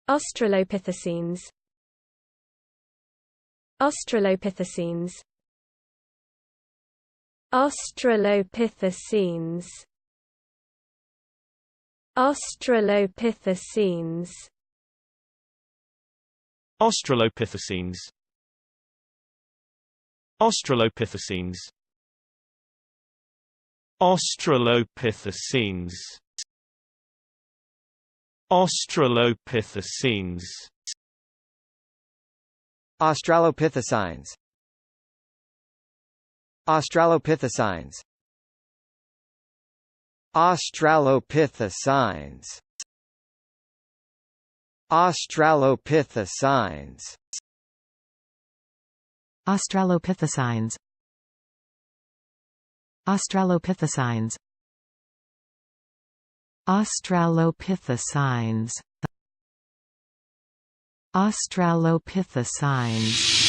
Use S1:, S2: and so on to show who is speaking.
S1: Australopithecines. Australopithecines. Australopithecines. Australopithecines.
S2: Australopithecines. Australopithecines. Australopithecines. Australopithecines.
S3: Australopithecines. Australopithecines. Australopithecines. Australopithecines.
S4: Australopithecines. Australopithecines. Australopithecines. Australopithecines.